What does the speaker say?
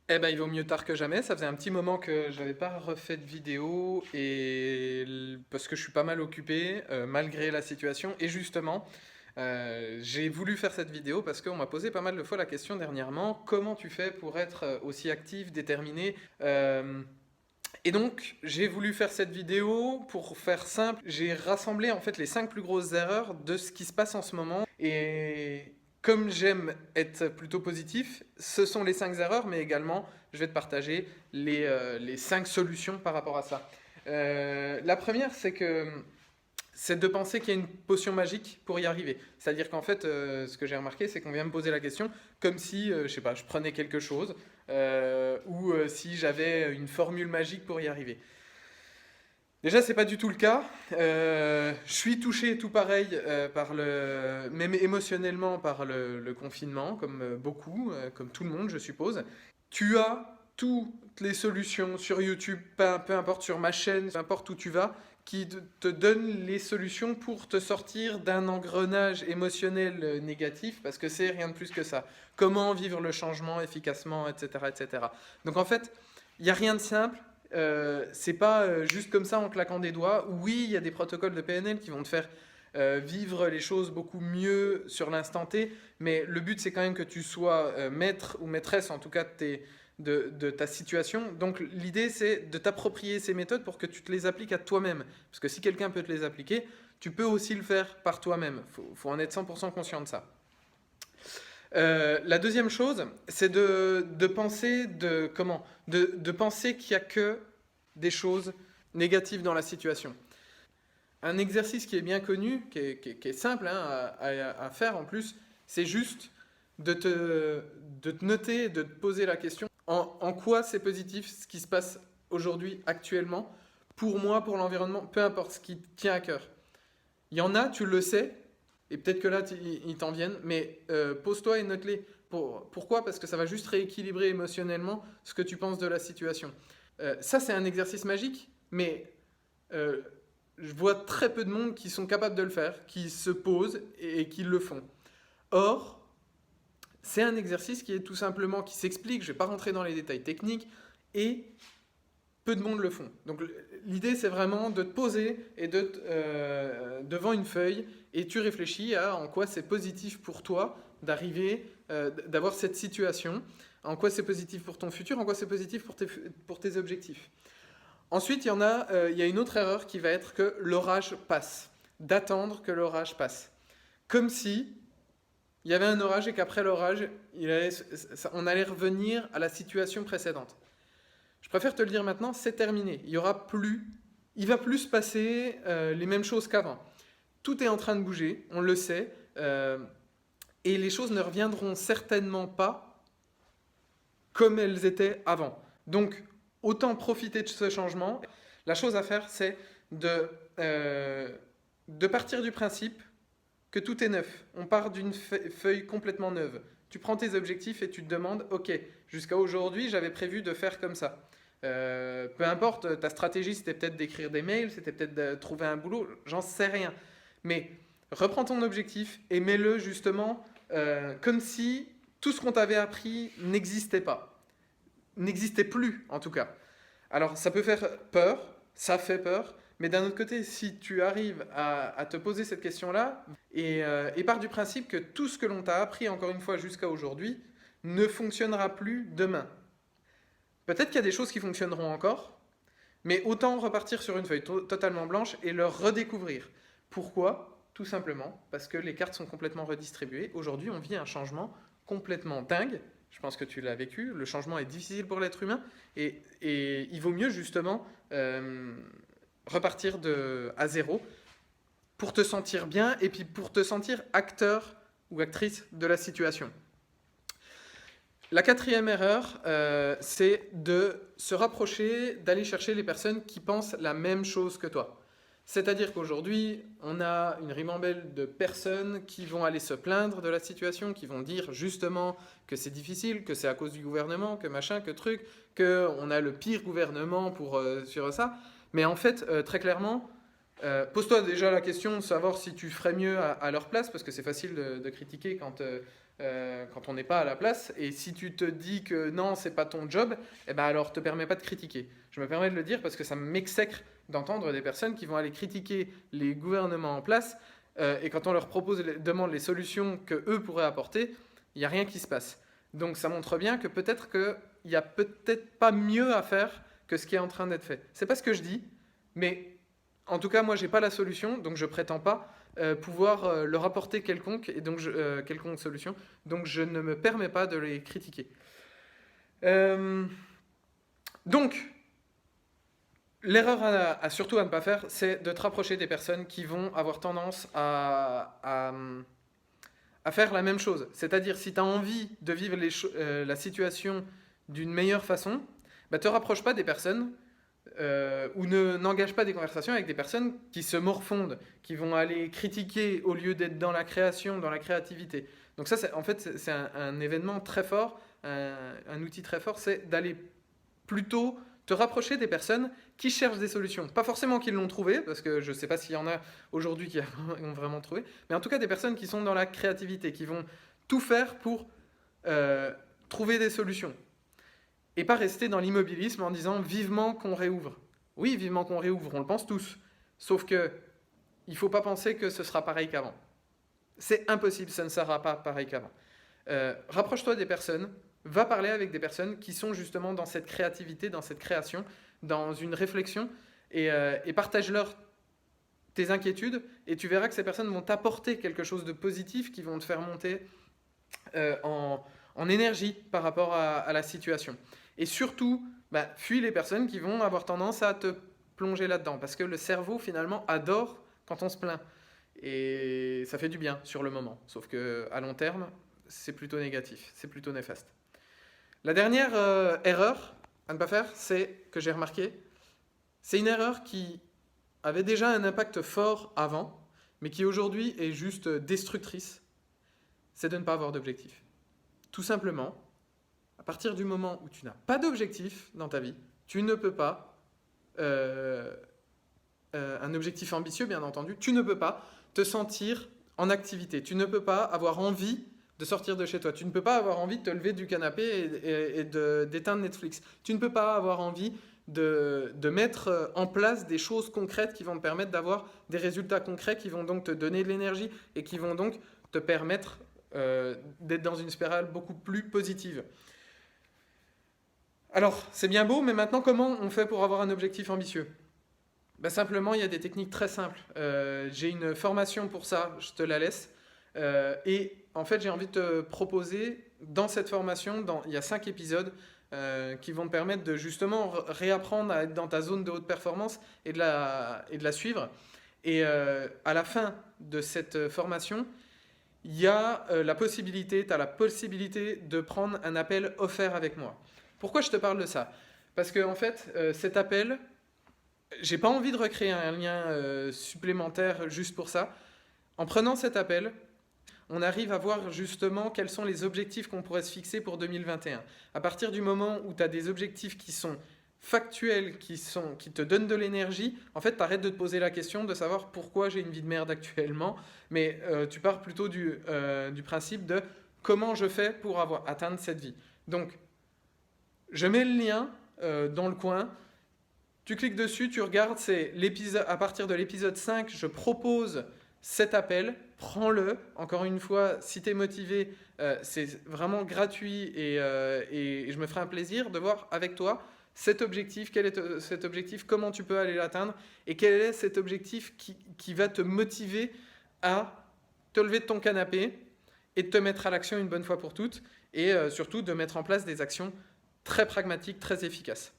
Eh ben, il vaut mieux tard que jamais. Ça faisait un petit moment que j'avais pas refait de vidéo parce que je suis pas mal occupé malgré la situation. Et justement, j'ai voulu faire cette vidéo parce qu'on m'a posé pas mal de fois la question dernièrement, comment tu fais pour être aussi actif, déterminé? Et donc, j'ai voulu faire cette vidéo pour faire simple. J'ai rassemblé en fait les 5 plus grosses erreurs de ce qui se passe en ce moment. Et comme j'aime être plutôt positif, ce sont les 5 erreurs, mais également, je vais te partager les 5 solutions par rapport à ça. La première, c'est de penser qu'il y a une potion magique pour y arriver. C'est-à-dire qu'en fait, ce que j'ai remarqué, c'est qu'on vient me poser la question comme si, je sais pas, je prenais quelque chose ou si j'avais une formule magique pour y arriver. Déjà, c'est pas du tout le cas. Je suis touché tout pareil même émotionnellement par le confinement, comme beaucoup, comme tout le monde, je suppose. Tu as toutes les solutions sur YouTube, peu importe sur ma chaîne, peu importe où tu vas, qui te donnent les solutions pour te sortir d'un engrenage émotionnel négatif, parce que c'est rien de plus que ça. Comment vivre le changement efficacement, etc., etc. Donc en fait, il n'y a rien de simple. C'est pas juste comme ça en claquant des doigts. Oui, il y a des protocoles de PNL qui vont te faire vivre les choses beaucoup mieux sur l'instant T, mais le but c'est quand même que tu sois maître ou maîtresse en tout cas de ta situation. Donc l'idée c'est de t'approprier ces méthodes pour que tu te les appliques à toi-même. Parce que si quelqu'un peut te les appliquer, tu peux aussi le faire par toi-même. Faut en être 100% conscient de ça. La deuxième chose, c'est de penser de penser qu'il n'y a que des choses négatives dans la situation. Un exercice qui est bien connu, qui est simple hein, à faire en plus, c'est juste de te noter, de te poser la question en quoi c'est positif ce qui se passe aujourd'hui, actuellement, pour moi, pour l'environnement, peu importe ce qui te tient à cœur. Il y en a, tu le sais, et peut-être que là, ils t'en viennent, mais pose-toi et note-les. Pourquoi? Parce que ça va juste rééquilibrer émotionnellement ce que tu penses de la situation. Ça, c'est un exercice magique, mais euh, je vois très peu de monde qui sont capables de le faire, qui se posent et qui le font. Or, c'est un exercice qui est tout simplement, qui s'explique, je ne vais pas rentrer dans les détails techniques, et peu de monde le font. Donc l'idée c'est vraiment de te poser et devant une feuille et tu réfléchis à en quoi c'est positif pour toi d'arriver, d'avoir cette situation, en quoi c'est positif pour ton futur, en quoi c'est positif pour tes objectifs. Ensuite, il y a une autre erreur qui va être que l'orage passe, d'attendre que l'orage passe. Comme si il y avait un orage et qu'après l'orage, on allait revenir à la situation précédente. Je préfère te le dire maintenant, c'est terminé. Il va plus se passer les mêmes choses qu'avant. Tout est en train de bouger, on le sait, et les choses ne reviendront certainement pas comme elles étaient avant. Donc, autant profiter de ce changement. La chose à faire, c'est de partir du principe que tout est neuf. On part d'une feuille complètement neuve. Tu prends tes objectifs et tu te demandes, ok, jusqu'à aujourd'hui, j'avais prévu de faire comme ça. Peu importe, ta stratégie, c'était peut-être d'écrire des mails, c'était peut-être de trouver un boulot, j'en sais rien. Mais reprends ton objectif et mets-le justement comme si tout ce qu'on t'avait appris n'existait pas. N'existait plus, en tout cas. Alors, ça peut faire peur, ça fait peur, mais d'un autre côté, si tu arrives à te poser cette question-là et pars du principe que tout ce que l'on t'a appris, encore une fois, jusqu'à aujourd'hui, ne fonctionnera plus demain. Peut-être qu'il y a des choses qui fonctionneront encore, mais autant repartir sur une feuille totalement blanche et le redécouvrir. Pourquoi? Tout simplement parce que les cartes sont complètement redistribuées. Aujourd'hui, on vit un changement complètement dingue. Je pense que tu l'as vécu. Le changement est difficile pour l'être humain et il vaut mieux justement repartir à zéro pour te sentir bien et puis pour te sentir acteur ou actrice de la situation. La quatrième erreur, c'est de se rapprocher, d'aller chercher les personnes qui pensent la même chose que toi. C'est-à-dire qu'aujourd'hui, on a une ribambelle de personnes qui vont aller se plaindre de la situation, qui vont dire justement que c'est difficile, que c'est à cause du gouvernement, que machin, que truc, qu'on a le pire gouvernement sur ça. Mais en fait, très clairement, pose-toi déjà la question de savoir si tu ferais mieux à leur place, parce que c'est facile de critiquer quand on n'est pas à la place. Et si tu te dis que non, c'est pas ton job, eh ben alors te permets pas de critiquer. Je me permets de le dire parce que ça m'exècre d'entendre des personnes qui vont aller critiquer les gouvernements en place et quand on leur demande les solutions que eux pourraient apporter, il n'y a rien qui se passe. Donc ça montre bien que peut-être qu'il n'y a peut-être pas mieux à faire que ce qui est en train d'être fait. C'est pas ce que je dis, mais en tout cas, moi, j'ai pas la solution, donc je prétends pas pouvoir leur apporter quelconque solution, donc je ne me permets pas de les critiquer. Donc, l'erreur à surtout à ne pas faire, c'est de te rapprocher des personnes qui vont avoir tendance à faire la même chose. C'est-à-dire, si tu as envie de vivre la situation d'une meilleure façon, bah, te rapproche pas des personnes ou n'engage pas des conversations avec des personnes qui se morfondent, qui vont aller critiquer au lieu d'être dans la création, dans la créativité. Donc ça, en fait, c'est un événement très fort, un outil très fort, c'est d'aller plutôt te rapprocher des personnes qui cherchent des solutions. Pas forcément qu'ils l'ont trouvé, parce que je ne sais pas s'il y en a aujourd'hui qui ont vraiment trouvé, mais en tout cas des personnes qui sont dans la créativité, qui vont tout faire pour trouver des solutions. Et pas rester dans l'immobilisme en disant vivement qu'on réouvre. Oui, vivement qu'on réouvre, on le pense tous. Sauf que il ne faut pas penser que ce sera pareil qu'avant. C'est impossible, ça ne sera pas pareil qu'avant. Rapproche-toi des personnes, va parler avec des personnes qui sont justement dans cette créativité, dans cette création, dans une réflexion, et partage-leur tes inquiétudes, et tu verras que ces personnes vont t'apporter quelque chose de positif qui vont te faire monter en énergie par rapport à la situation. Et surtout, fuis les personnes qui vont avoir tendance à te plonger là-dedans, parce que le cerveau finalement adore quand on se plaint. Et ça fait du bien sur le moment, sauf qu'à long terme, c'est plutôt négatif, c'est plutôt néfaste. La dernière erreur à ne pas faire, c'est, que j'ai remarqué, c'est une erreur qui avait déjà un impact fort avant, mais qui aujourd'hui est juste destructrice, c'est de ne pas avoir d'objectif. Tout simplement, à partir du moment où tu n'as pas d'objectif dans ta vie, tu ne peux pas, un objectif ambitieux bien entendu, tu ne peux pas te sentir en activité, tu ne peux pas avoir envie de sortir de chez toi, tu ne peux pas avoir envie de te lever du canapé et d'éteindre Netflix, tu ne peux pas avoir envie de mettre en place des choses concrètes qui vont te permettre d'avoir des résultats concrets, qui vont donc te donner de l'énergie et qui vont donc te permettre d'être dans une spirale beaucoup plus positive. Alors, c'est bien beau, mais maintenant, comment on fait pour avoir un objectif ambitieux ? Simplement, il y a des techniques très simples. J'ai une formation pour ça, je te la laisse. Et en fait, j'ai envie de te proposer, dans cette formation, il y a 5 épisodes qui vont te permettre de justement réapprendre à être dans ta zone de haute performance et de la suivre. Et à la fin de cette formation, il y a tu as la possibilité de prendre un appel offert avec moi. Pourquoi je te parle de ça ? Parce que en fait, cet appel, j'ai pas envie de recréer un lien supplémentaire juste pour ça. En prenant cet appel, on arrive à voir justement quels sont les objectifs qu'on pourrait se fixer pour 2021. À partir du moment où tu as des objectifs qui sont factuels, qui te donnent de l'énergie, en fait, tu arrêtes de te poser la question de savoir pourquoi j'ai une vie de merde actuellement, mais tu pars plutôt du principe de comment je fais pour atteindre cette vie. Donc, je mets le lien dans le coin, tu cliques dessus, tu regardes, c'est à partir de l'épisode 5, je propose cet appel, prends-le. Encore une fois, si tu es motivé, c'est vraiment gratuit et je me ferai un plaisir de voir avec toi cet objectif, quel est cet objectif, comment tu peux aller l'atteindre et quel est cet objectif qui va te motiver à te lever de ton canapé et de te mettre à l'action une bonne fois pour toutes et surtout de mettre en place des actions très pragmatiques, très efficaces.